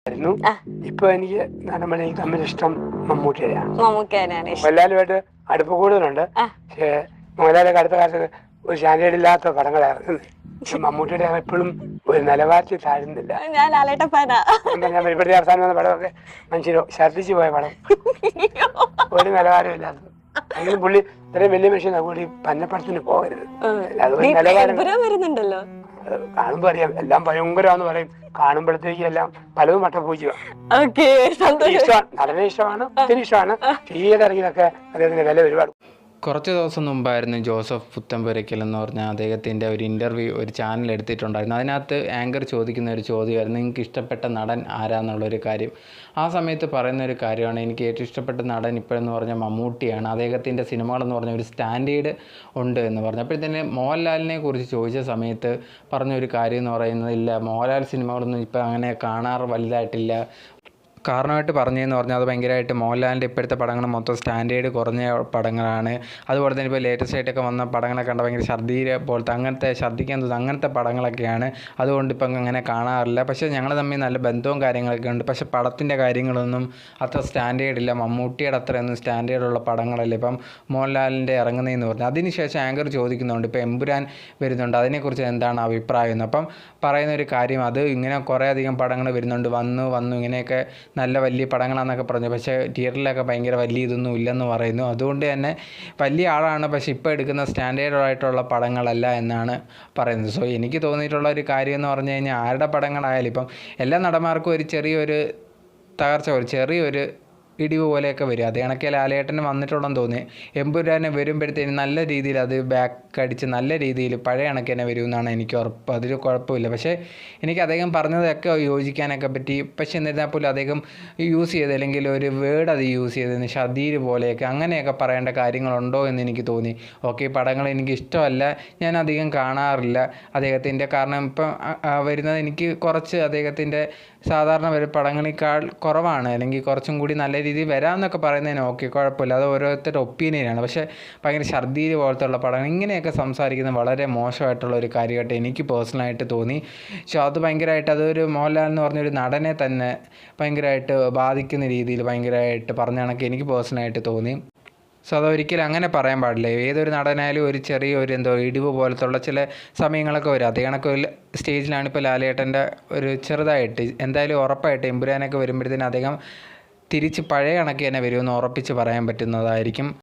ായിരുന്നു. ആ, ഇപ്പൊ എനിക്ക് നടന്മാരെ തമ്മിൽ ഇഷ്ടം മമ്മൂട്ടിയാണ്. മമ്മൂക്കനാണ് ഇഷ്ടം. മോഹൻലാലുമായിട്ട് അടുപ്പ് കൂടുതലുണ്ട്. ആ, പക്ഷേ മോഹൻലാലൊക്കെ അടുത്ത കാലത്ത് ഒരു സ്റ്റാൻഡേർഡ് ഇല്ലാത്ത പടങ്ങളായിരുന്നു. പക്ഷെ മമ്മൂട്ടിയുടെ എപ്പോഴും ഒരു നിലവാരത്തിൽ താഴുന്നില്ല. ഞാൻ ലാലേട്ട ഫാനാ. ഞാൻ പറഞ്ഞ ഇവിടുത്തെ അവസാനം വന്ന പടമൊക്കെ മനുഷ്യരോ ഛർദ്ദിച്ചു പോയ പടം, ഒരു നിലവാരം ഇല്ലാത്തത്. എങ്കിലും പുള്ളി ഇത്രയും വലിയ മനുഷ്യൻ കൂടി പന്നപ്പടത്തിന് പോകരുത്. അതൊരു നിലവാരം വരുന്നുണ്ടല്ലോ. കാണുമ്പോ അറിയാം, എല്ലാം ഭയങ്കരമാന്ന് പറയും. കാണുമ്പോഴത്തേക്ക് എല്ലാം പലതും വട്ടപൂജ്യമാണ്. ഇഷ്ടമാണ്, നടനെ ഇഷ്ടമാണ്, ഒത്തിരി ഇഷ്ടമാണ്. തിയേറ്ററിങ്ങിലൊക്കെ അദ്ദേഹത്തിന്റെ വില ഒരുപാട്. കുറച്ച് ദിവസം മുമ്പായിരുന്നു ജോസഫ് പുത്തൻപുരയ്ക്കൽ എന്ന് പറഞ്ഞ അദ്ദേഹത്തിൻ്റെ ഒരു ഇൻ്റർവ്യൂ ഒരു ചാനൽ എടുത്തിട്ടുണ്ടായിരുന്നു. അതിനകത്ത് ആങ്കർ ചോദിക്കുന്ന ഒരു ചോദ്യമായിരുന്നു, നിങ്ങൾക്ക് ഇഷ്ടപ്പെട്ട നടൻ ആരാന്നുള്ളൊരു കാര്യം. ആ സമയത്ത് പറയുന്ന ഒരു കാര്യമാണ്, എനിക്ക് ഏറ്റവും ഇഷ്ടപ്പെട്ട നടൻ ഇപ്പോഴെന്ന് പറഞ്ഞാൽ മമ്മൂട്ടിയാണ്. അദ്ദേഹത്തിൻ്റെ സിനിമകളെന്ന് പറഞ്ഞ ഒരു സ്റ്റാൻഡേർഡ് ഉണ്ട് എന്ന് പറഞ്ഞു. അപ്പോഴത്തന്നെ മോഹൻലാലിനെ കുറിച്ച് ചോദിച്ച സമയത്ത് പറഞ്ഞൊരു കാര്യം എന്ന് പറയുന്നത്, ഇല്ല മോഹൻലാൽ സിനിമകളൊന്നും ഇപ്പം അങ്ങനെ കാണാറ് വലുതായിട്ടില്ല. കാരണമായിട്ട് പറഞ്ഞതെന്ന് പറഞ്ഞാൽ അത് ഭയങ്കരമായിട്ട് മോഹൻലാലിൻ്റെ ഇപ്പോഴത്തെ പടങ്ങൾ മൊത്തം സ്റ്റാൻഡേർഡ് കുറഞ്ഞ പടങ്ങളാണ്. അതുപോലെ തന്നെ ഇപ്പോൾ ലേറ്റസ്റ്റ് ആയിട്ടൊക്കെ വന്ന പടങ്ങളൊക്കെ കണ്ട ഭയങ്കര ഛർദ്ദിയെ പോലത്തെ അങ്ങനത്തെ ഛർദ്ദിക്കാൻ തോന്നുന്നു അങ്ങനത്തെ പടങ്ങളൊക്കെയാണ്. അതുകൊണ്ട് ഇപ്പം അങ്ങനെ കാണാറില്ല. പക്ഷേ ഞങ്ങൾ തമ്മിൽ നല്ല ബന്ധവും കാര്യങ്ങളൊക്കെ ഉണ്ട്. പക്ഷേ പടത്തിൻ്റെ കാര്യങ്ങളൊന്നും അത്ര സ്റ്റാൻഡേർഡ് ഇല്ല. മമ്മൂട്ടിയുടെ അത്രയൊന്നും സ്റ്റാൻഡേർഡുള്ള പടങ്ങളല്ല ഇപ്പം മോഹൻലാലിൻ്റെ ഇറങ്ങുന്നതെന്ന് പറഞ്ഞു. അതിനുശേഷം ആങ്കർ ചോദിക്കുന്നുണ്ട്, ഇപ്പോൾ എമ്പുരാൻ വരുന്നുണ്ട്, അതിനെക്കുറിച്ച് എന്താണ് അഭിപ്രായം എന്ന്. അപ്പം പറയുന്ന ഒരു കാര്യം, അത് ഇങ്ങനെ കുറേ അധികം പടങ്ങൾ വരുന്നുണ്ട്, വന്നു ഇങ്ങനെയൊക്കെ നല്ല വലിയ പടങ്ങളാണെന്നൊക്കെ പറഞ്ഞു. പക്ഷേ തിയേറ്ററിലൊക്കെ ഭയങ്കര വലിയ ഇതൊന്നും ഇല്ലെന്ന് പറയുന്നു. അതുകൊണ്ട് തന്നെ വലിയ ആളാണ്, പക്ഷേ ഇപ്പോൾ എടുക്കുന്ന സ്റ്റാൻഡേർഡായിട്ടുള്ള പടങ്ങളല്ല എന്നാണ് പറയുന്നത്. സോ എനിക്ക് തോന്നിയിട്ടുള്ള ഒരു കാര്യം എന്ന് പറഞ്ഞു കഴിഞ്ഞാൽ, ആരുടെ പടങ്ങളായാലും ഇപ്പം എല്ലാ നടന്മാർക്കും ഒരു ചെറിയൊരു തകർച്ച, ഒരു ചെറിയൊരു ഇടിവ് പോലെയൊക്കെ വരും. അത് കണക്കെ ലാലേട്ടന് വന്നിട്ടുണ്ടെന്ന് തോന്നി. എമ്പുരാനെ വരുമ്പോഴത്തേന് നല്ല രീതിയിൽ അത് ബാക്ക് അടിച്ച് നല്ല രീതിയിൽ പഴയ കണക്ക് തന്നെ വരുമെന്നാണ് എനിക്ക് ഉറപ്പ്. അതിൽ കുഴപ്പമില്ല. പക്ഷേ എനിക്ക് അദ്ദേഹം പറഞ്ഞതൊക്കെ യോജിക്കാനൊക്കെ പറ്റി. പക്ഷേ എന്നിരുന്നാൽ പോലും അദ്ദേഹം യൂസ് ചെയ്ത്, അല്ലെങ്കിൽ ഒരു വേർഡ് അത് യൂസ് ചെയ്തതിന് ഷദീർ പോലെയൊക്കെ അങ്ങനെയൊക്കെ പറയേണ്ട കാര്യങ്ങളുണ്ടോ എന്ന് എനിക്ക് തോന്നി. ഓക്കെ, പടങ്ങൾ എനിക്ക് ഇഷ്ടമല്ല, ഞാൻ അധികം കാണാറില്ല അദ്ദേഹത്തിൻ്റെ. കാരണം ഇപ്പം വരുന്നത് എനിക്ക് കുറച്ച് അദ്ദേഹത്തിൻ്റെ സാധാരണ പടങ്ങളേക്കാൾ കുറവാണ്, അല്ലെങ്കിൽ കുറച്ചും കൂടി നല്ല രീതിയിൽ വരാമെന്നൊക്കെ പറയുന്നതിന് ഓക്കെ, കുഴപ്പമില്ല. അത് ഓരോരുത്തരുടെ ഒപ്പീനിയനാണ്. പക്ഷേ ഭയങ്കര ഛർദ്ദിയിൽ പോലത്തെ ഉള്ള പടങ്ങൾ ഇങ്ങനെയൊക്കെ സംസാരിക്കുന്നത് വളരെ മോശമായിട്ടുള്ള ഒരു കാര്യമായിട്ട് എനിക്ക് പേഴ്സണലായിട്ട് തോന്നി. പക്ഷേ അത് ഭയങ്കരമായിട്ട് അതൊരു മോഹൻലാൽ എന്ന് പറഞ്ഞൊരു നടനെ തന്നെ ഭയങ്കരമായിട്ട് ബാധിക്കുന്ന രീതിയിൽ ഭയങ്കരമായിട്ട് പറഞ്ഞ കണക്ക് എനിക്ക് പേഴ്സണലായിട്ട് തോന്നി. സോ അതൊരിക്കലും അങ്ങനെ പറയാൻ പാടില്ല. ഏതൊരു നടനായാലും ഒരു ചെറിയൊരു ഇടിവ് പോലത്തുള്ള ചില സമയങ്ങളൊക്കെ വരും. അതേ കണക്ക് ഒരു സ്റ്റേജിലാണ് ഇപ്പോൾ ലാലേട്ടൻ്റെ ഒരു ചെറുതായിട്ട്, എന്തായാലും ഉറപ്പായിട്ട് എമ്പുരാനൊക്കെ വരുമ്പോഴത്തേനും അദ്ദേഹം തിരിച്ച് പഴയ കണക്ക് തന്നെ വരുമെന്ന് ഉറപ്പിച്ച് പറയാൻ പറ്റുന്നതായിരിക്കും.